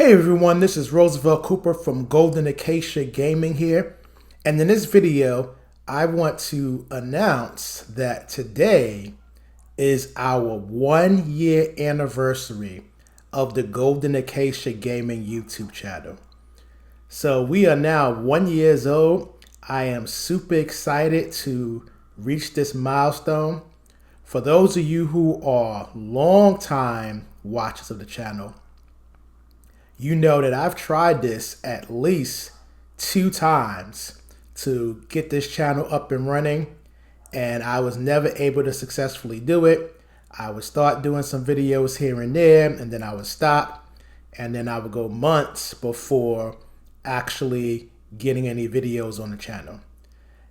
Hey everyone, this is Roosevelt Cooper from Golden Acacia Gaming here. And in this video, I want to announce that today is our 1 year anniversary of the Golden Acacia Gaming YouTube channel. So we are now 1 year old. I am super excited to reach this milestone. For those of you who are long-time watchers of the channel, you know that I've tried this at least 2 times to get this channel up and running, and I was never able to successfully do it. I would start doing some videos here and there, and then I would stop, and then I would go months before actually getting any videos on the channel.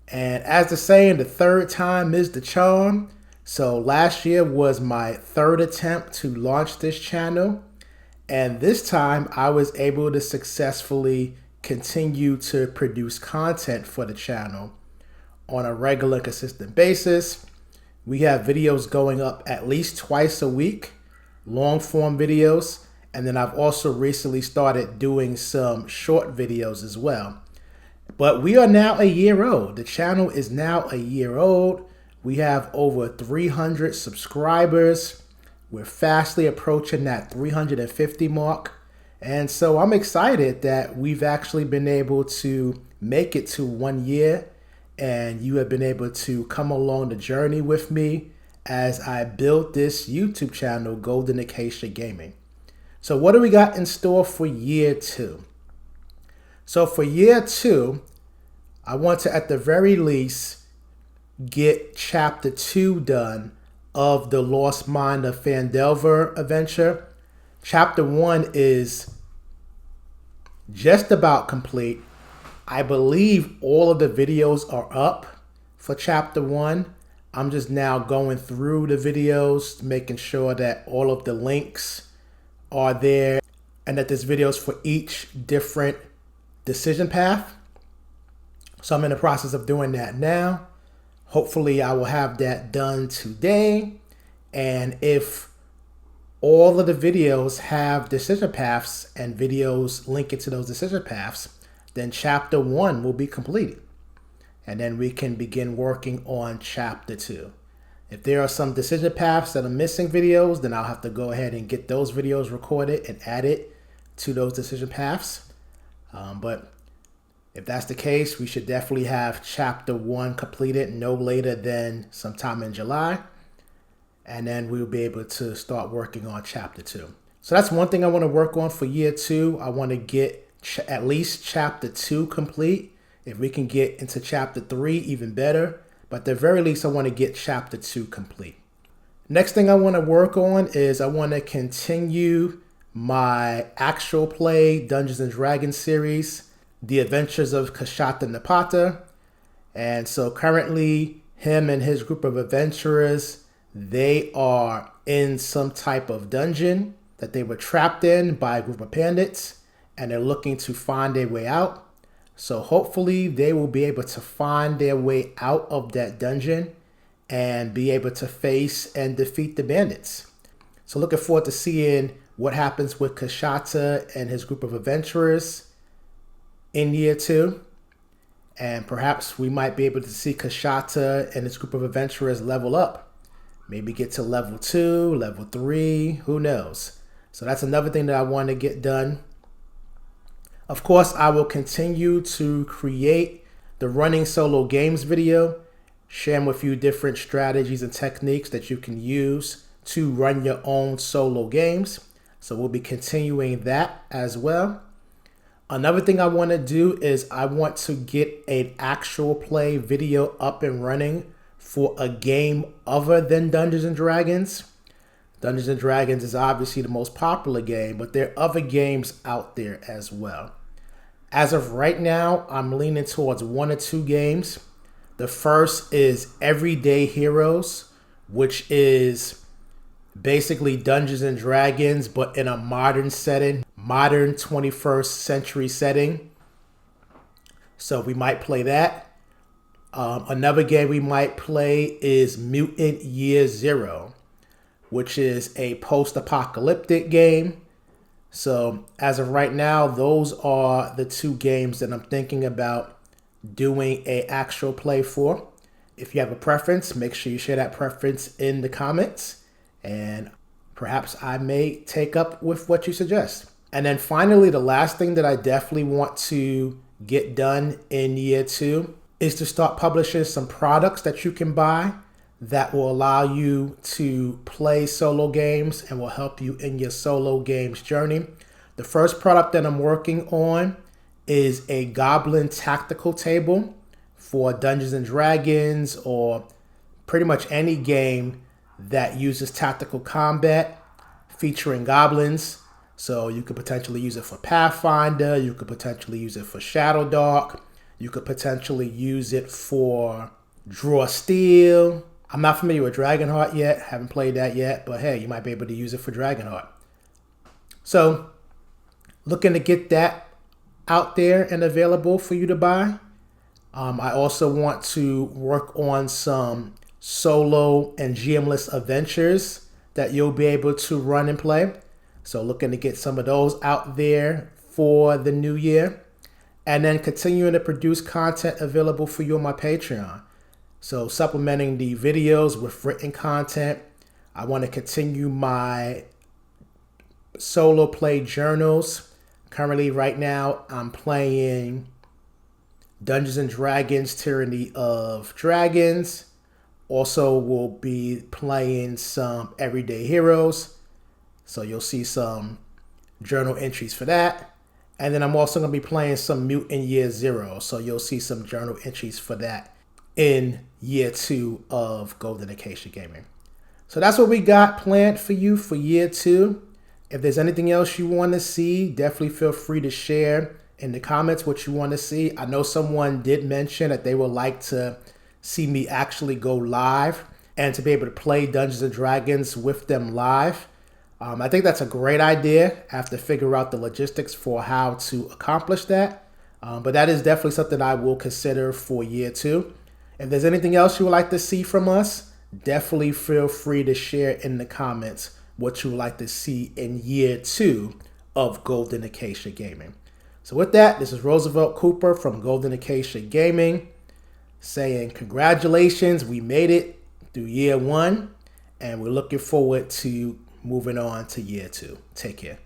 And as the saying, the third time is the charm. So last year was my 3rd attempt to launch this channel. And this time I was able to successfully continue to produce content for the channel on a regular, consistent basis. We have videos going up at least twice a week, long form videos. And then I've also recently started doing some short videos as well. But we are now a year old. The channel is now a year old. We have over 300 subscribers. We're fastly approaching that 350 mark. And so I'm excited that we've actually been able to make it to 1 year, and you have been able to come along the journey with me as I build this YouTube channel, Golden Acacia Gaming. So what do we got in store for year 2? So for year 2, I want to at the very least get chapter 2 done of the Lost Mine of Phandelver adventure. Chapter 1 is just about complete. I believe all of the videos are up for chapter 1. I'm just now going through the videos, making sure that all of the links are there and that there's videos for each different decision path. So I'm in the process of doing that now. Hopefully I will have that done today. And if all of the videos have decision paths and videos linking to those decision paths, then chapter 1 will be completed. And then we can begin working on chapter 2. If there are some decision paths that are missing videos, then I'll have to go ahead and get those videos recorded and added to those decision paths. But if that's the case, we should definitely have chapter 1 completed no later than sometime in July. And then we'll be able to start working on chapter 2. So that's one thing I want to work on for year 2. I want to get at least chapter 2 complete. If we can get into chapter 3, even better. But at the very least, I want to get chapter 2 complete. Next thing I want to work on is I want to continue my actual play Dungeons and Dragons series, The Adventures of Kashata Napata. And so currently him and his group of adventurers, they are in some type of dungeon that they were trapped in by a group of bandits, and they're looking to find their way out. So hopefully they will be able to find their way out of that dungeon and be able to face and defeat the bandits. So looking forward to seeing what happens with Kashata and his group of adventurers in year 2. And perhaps we might be able to see Kashata and his group of adventurers level up. Maybe get to level 2, level 3, who knows? So that's another thing that I want to get done. Of course, I will continue to create the running solo games video, sharing with you different strategies and techniques that you can use to run your own solo games. So we'll be continuing that as well. Another thing I want to do is I want to get an actual play video up and running for a game other than Dungeons and Dragons. Dungeons and Dragons is obviously the most popular game, but there are other games out there as well. As of right now, I'm leaning towards 1 or 2 games. The first is Everyday Heroes, which is basically Dungeons and Dragons, but in a modern setting, modern 21st century setting. So we might play that. Another game we might play is Mutant Year Zero, which is a post-apocalyptic game So as of right now, those are the two games that I'm thinking about doing a actual play for. If you have a preference, make sure you share that preference in the comments, and perhaps I may take up with what you suggest. And then finally, the last thing that I definitely want to get done in year 2 is to start publishing some products that you can buy that will allow you to play solo games and will help you in your solo games journey. The first product that I'm working on is a Goblin tactical table for Dungeons and Dragons, or pretty much any game that uses tactical combat featuring goblins. So you could potentially use it for Pathfinder, you could potentially use it for Shadow Dark, you could potentially use it for Draw Steel. I'm not familiar with Dragonheart yet, haven't played that yet, but hey, you might be able to use it for Dragonheart. So looking to get that out there and available for you to buy. I also want to work on some solo and GM-less adventures that you'll be able to run and play. So looking to get some of those out there for the new year. And then continuing to produce content available for you on my Patreon. So supplementing the videos with written content. I want to continue my solo play journals. Currently, right now, I'm playing Dungeons and Dragons Tyranny of Dragons. Also, will be playing some Everyday Heroes. So you'll see some journal entries for that. And then I'm also going to be playing some Mutant Year Zero. So you'll see some journal entries for that in year 2 of Golden Acacia Gaming. So that's what we got planned for you for year 2. If there's anything else you want to see, definitely feel free to share in the comments what you want to see. I know someone did mention that they would like to see me actually go live and to be able to play Dungeons and Dragons with them live. I think that's a great idea. I have to figure out the logistics for how to accomplish that. But that is definitely something I will consider for year 2. If there's anything else you would like to see from us, definitely feel free to share in the comments what you would like to see in year 2 of Golden Acacia Gaming. So with that, this is Roosevelt Cooper from Golden Acacia Gaming saying congratulations, we made it through year 1, and we're looking forward to moving on to year 2. Take care.